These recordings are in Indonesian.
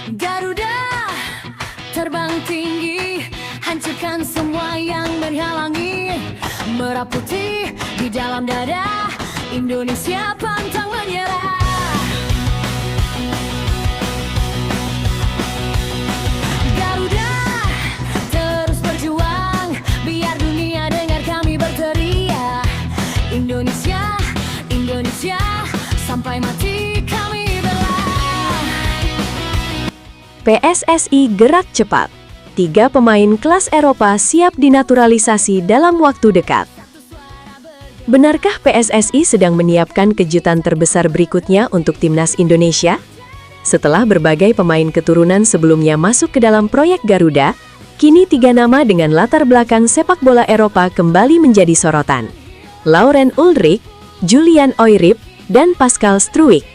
Garuda terbang tinggi, hancurkan semua yang menghalangi. Merah putih di dalam dada, Indonesia pantang menyerah. Garuda terus berjuang, biar dunia dengar kami berteriak. Indonesia, Indonesia, sampai mati kami bela. PSSI gerak cepat. 3 pemain kelas Eropa siap dinaturalisasi dalam waktu dekat. Benarkah PSSI sedang menyiapkan kejutan terbesar berikutnya untuk timnas Indonesia? Setelah berbagai pemain keturunan sebelumnya masuk ke dalam proyek Garuda, kini 3 nama dengan latar belakang sepak bola Eropa kembali menjadi sorotan. Laurens Ulrich, Julian Oirip, dan Pascal Struijk.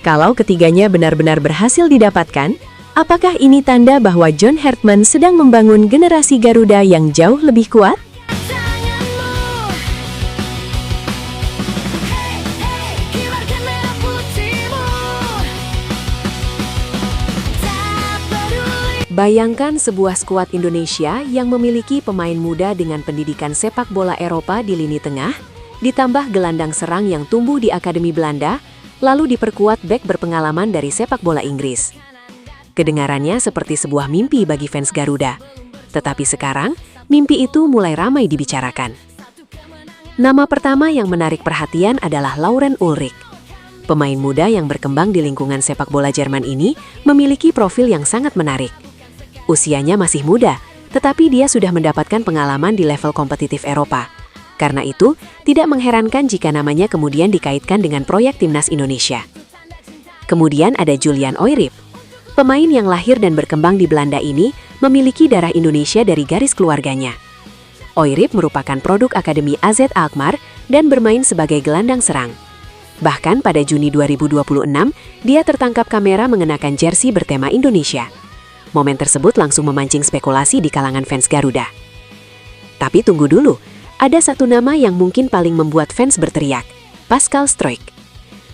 Kalau ketiganya benar-benar berhasil didapatkan, apakah ini tanda bahwa John Hartman sedang membangun generasi Garuda yang jauh lebih kuat? Bayangkan sebuah skuad Indonesia yang memiliki pemain muda dengan pendidikan sepak bola Eropa di lini tengah, ditambah gelandang serang yang tumbuh di Akademi Belanda, lalu diperkuat bek berpengalaman dari sepak bola Inggris. Kedengarannya seperti sebuah mimpi bagi fans Garuda. Tetapi sekarang, mimpi itu mulai ramai dibicarakan. Nama pertama yang menarik perhatian adalah Laurens Ulrich. Pemain muda yang berkembang di lingkungan sepak bola Jerman ini memiliki profil yang sangat menarik. Usianya masih muda, tetapi dia sudah mendapatkan pengalaman di level kompetitif Eropa. Karena itu, tidak mengherankan jika namanya kemudian dikaitkan dengan proyek timnas Indonesia. Kemudian ada Julian Oirip. Pemain yang lahir dan berkembang di Belanda ini memiliki darah Indonesia dari garis keluarganya. Oirip merupakan produk Akademi AZ Alkmaar dan bermain sebagai gelandang serang. Bahkan pada Juni 2026, dia tertangkap kamera mengenakan jersey bertema Indonesia. Momen tersebut langsung memancing spekulasi di kalangan fans Garuda. Tapi tunggu dulu, ada satu nama yang mungkin paling membuat fans berteriak, Pascal Struijk.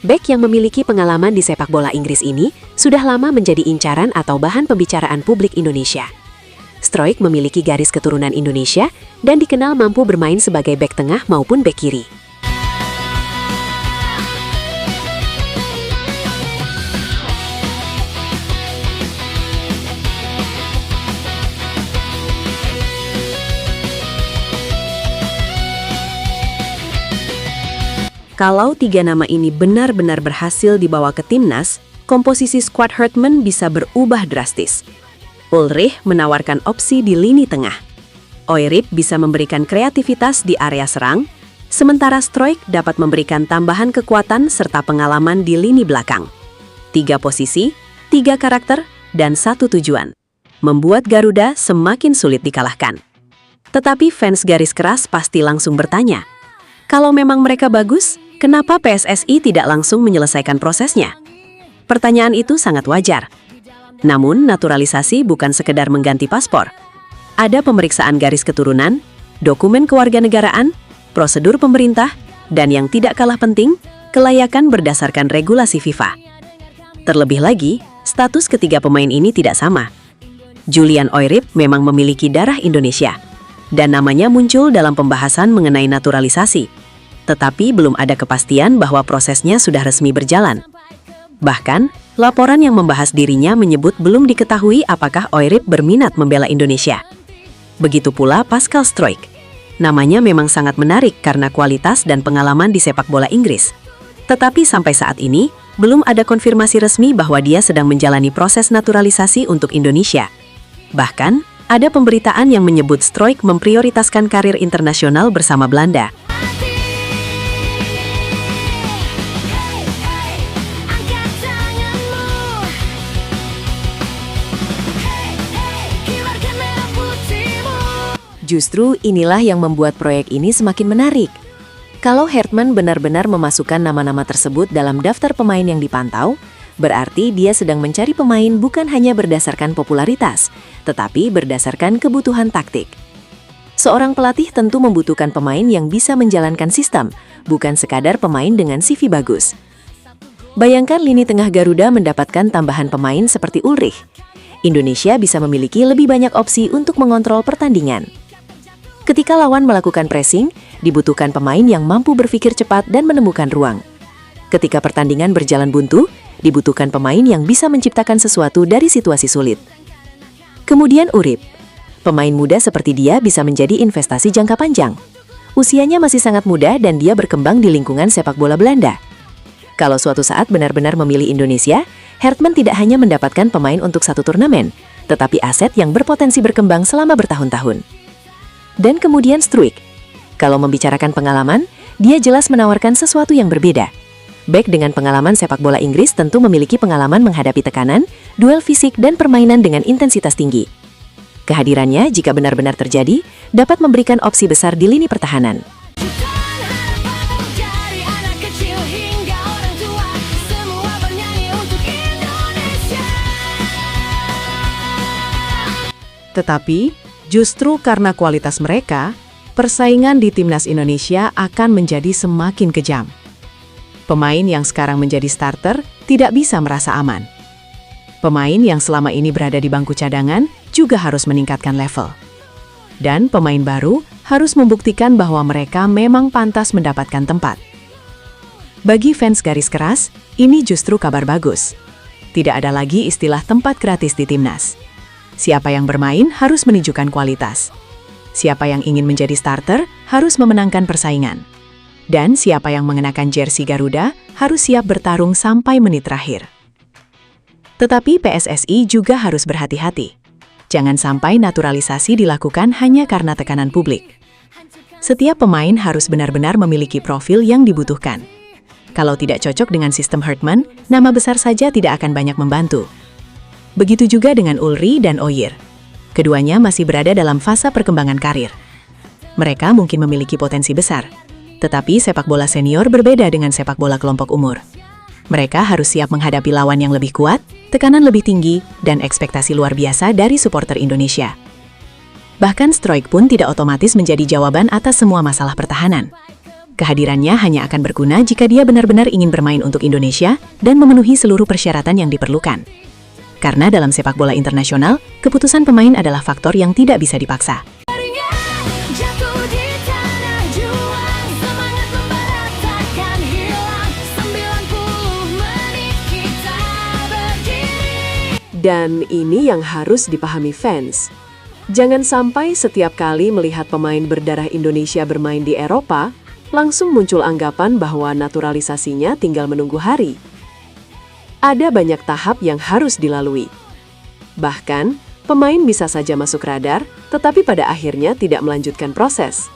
Bek yang memiliki pengalaman di sepak bola Inggris ini sudah lama menjadi incaran atau bahan pembicaraan publik Indonesia. Struijk memiliki garis keturunan Indonesia dan dikenal mampu bermain sebagai bek tengah maupun bek kiri. Kalau 3 nama ini benar-benar berhasil dibawa ke timnas, komposisi skuad Hartman bisa berubah drastis. Ulrich menawarkan opsi di lini tengah. Oirip bisa memberikan kreativitas di area serang, sementara Struijk dapat memberikan tambahan kekuatan serta pengalaman di lini belakang. 3 posisi, 3 karakter, dan 1 tujuan. Membuat Garuda semakin sulit dikalahkan. Tetapi fans garis keras pasti langsung bertanya, kalau memang mereka bagus, kenapa PSSI tidak langsung menyelesaikan prosesnya? Pertanyaan itu sangat wajar. Namun, naturalisasi bukan sekedar mengganti paspor. Ada pemeriksaan garis keturunan, dokumen kewarganegaraan, prosedur pemerintah, dan yang tidak kalah penting, kelayakan berdasarkan regulasi FIFA. Terlebih lagi, status ketiga pemain ini tidak sama. Julian Oirip memang memiliki darah Indonesia, dan namanya muncul dalam pembahasan mengenai naturalisasi. Tetapi belum ada kepastian bahwa prosesnya sudah resmi berjalan. Bahkan, laporan yang membahas dirinya menyebut belum diketahui apakah Oirip berminat membela Indonesia. Begitu pula Pascal Struijk. Namanya memang sangat menarik karena kualitas dan pengalaman di sepak bola Inggris. Tetapi sampai saat ini, belum ada konfirmasi resmi bahwa dia sedang menjalani proses naturalisasi untuk Indonesia. Bahkan, ada pemberitaan yang menyebut Struijk memprioritaskan karir internasional bersama Belanda. Justru inilah yang membuat proyek ini semakin menarik. Kalau Hartman benar-benar memasukkan nama-nama tersebut dalam daftar pemain yang dipantau, berarti dia sedang mencari pemain bukan hanya berdasarkan popularitas, tetapi berdasarkan kebutuhan taktik. Seorang pelatih tentu membutuhkan pemain yang bisa menjalankan sistem, bukan sekadar pemain dengan CV bagus. Bayangkan lini tengah Garuda mendapatkan tambahan pemain seperti Ulrich. Indonesia bisa memiliki lebih banyak opsi untuk mengontrol pertandingan. Ketika lawan melakukan pressing, dibutuhkan pemain yang mampu berpikir cepat dan menemukan ruang. Ketika pertandingan berjalan buntu, dibutuhkan pemain yang bisa menciptakan sesuatu dari situasi sulit. Kemudian Urip. Pemain muda seperti dia bisa menjadi investasi jangka panjang. Usianya masih sangat muda dan dia berkembang di lingkungan sepak bola Belanda. Kalau suatu saat benar-benar memilih Indonesia, Hertman tidak hanya mendapatkan pemain untuk satu turnamen, tetapi aset yang berpotensi berkembang selama bertahun-tahun. Dan kemudian Struijk. Kalau membicarakan pengalaman, dia jelas menawarkan sesuatu yang berbeda. Bek dengan pengalaman sepak bola Inggris tentu memiliki pengalaman menghadapi tekanan, duel fisik, dan permainan dengan intensitas tinggi. Kehadirannya, jika benar-benar terjadi, dapat memberikan opsi besar di lini pertahanan. Tetapi, justru karena kualitas mereka, persaingan di timnas Indonesia akan menjadi semakin kejam. Pemain yang sekarang menjadi starter tidak bisa merasa aman. Pemain yang selama ini berada di bangku cadangan juga harus meningkatkan level. Dan pemain baru harus membuktikan bahwa mereka memang pantas mendapatkan tempat. Bagi fans garis keras, ini justru kabar bagus. Tidak ada lagi istilah tempat gratis di timnas. Siapa yang bermain harus menunjukkan kualitas. Siapa yang ingin menjadi starter harus memenangkan persaingan. Dan siapa yang mengenakan jersey Garuda harus siap bertarung sampai menit terakhir. Tetapi PSSI juga harus berhati-hati. Jangan sampai naturalisasi dilakukan hanya karena tekanan publik. Setiap pemain harus benar-benar memiliki profil yang dibutuhkan. Kalau tidak cocok dengan sistem Hertman, nama besar saja tidak akan banyak membantu. Begitu juga dengan Ulri dan Oyer. Keduanya masih berada dalam fase perkembangan karir. Mereka mungkin memiliki potensi besar, tetapi sepak bola senior berbeda dengan sepak bola kelompok umur. Mereka harus siap menghadapi lawan yang lebih kuat, tekanan lebih tinggi, dan ekspektasi luar biasa dari supporter Indonesia. Bahkan Struijk pun tidak otomatis menjadi jawaban atas semua masalah pertahanan. Kehadirannya hanya akan berguna jika dia benar-benar ingin bermain untuk Indonesia dan memenuhi seluruh persyaratan yang diperlukan. Karena dalam sepak bola internasional, keputusan pemain adalah faktor yang tidak bisa dipaksa. Dan ini yang harus dipahami fans. Jangan sampai setiap kali melihat pemain berdarah Indonesia bermain di Eropa, langsung muncul anggapan bahwa naturalisasinya tinggal menunggu hari. Ada banyak tahap yang harus dilalui. Bahkan, pemain bisa saja masuk radar, tetapi pada akhirnya tidak melanjutkan proses.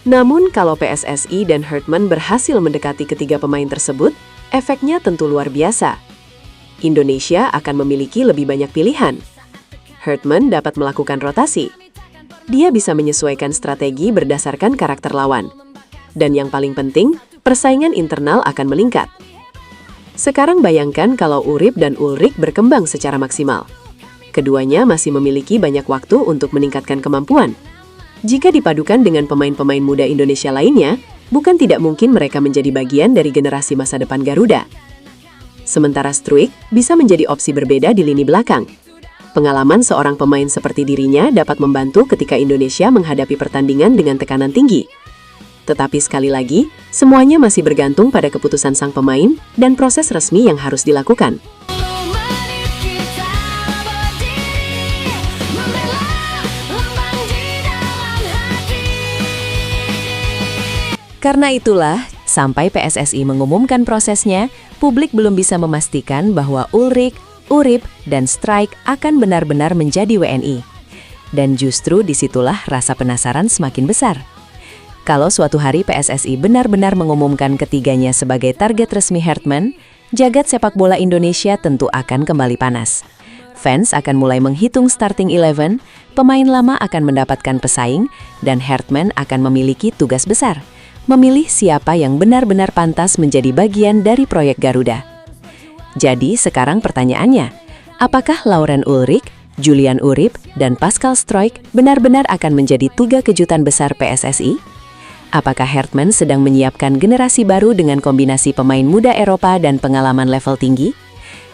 Namun kalau PSSI dan Hertman berhasil mendekati ketiga pemain tersebut, efeknya tentu luar biasa. Indonesia akan memiliki lebih banyak pilihan. Hertman dapat melakukan rotasi. Dia bisa menyesuaikan strategi berdasarkan karakter lawan. Dan yang paling penting, persaingan internal akan meningkat. Sekarang bayangkan kalau Urip dan Ulrich berkembang secara maksimal. Keduanya masih memiliki banyak waktu untuk meningkatkan kemampuan. Jika dipadukan dengan pemain-pemain muda Indonesia lainnya, bukan tidak mungkin mereka menjadi bagian dari generasi masa depan Garuda. Sementara Struijk bisa menjadi opsi berbeda di lini belakang. Pengalaman seorang pemain seperti dirinya dapat membantu ketika Indonesia menghadapi pertandingan dengan tekanan tinggi. Tetapi sekali lagi, semuanya masih bergantung pada keputusan sang pemain dan proses resmi yang harus dilakukan. Karena itulah, sampai PSSI mengumumkan prosesnya, publik belum bisa memastikan bahwa Ulrich, Urip, dan Struijk akan benar-benar menjadi WNI. Dan justru disitulah rasa penasaran semakin besar. Kalau suatu hari PSSI benar-benar mengumumkan ketiganya sebagai target resmi Hertman, jagat sepak bola Indonesia tentu akan kembali panas. Fans akan mulai menghitung starting 11, pemain lama akan mendapatkan pesaing, dan Hertman akan memiliki tugas besar, memilih siapa yang benar-benar pantas menjadi bagian dari proyek Garuda. Jadi sekarang pertanyaannya, apakah Lauren Ulrich, Julian Urip, dan Pascal Struijk benar-benar akan menjadi tiga kejutan besar PSSI? Apakah Hartman sedang menyiapkan generasi baru dengan kombinasi pemain muda Eropa dan pengalaman level tinggi?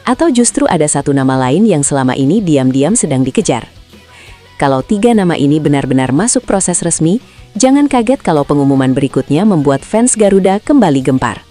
Atau justru ada satu nama lain yang selama ini diam-diam sedang dikejar? Kalau 3 nama ini benar-benar masuk proses resmi, jangan kaget kalau pengumuman berikutnya membuat fans Garuda kembali gempar.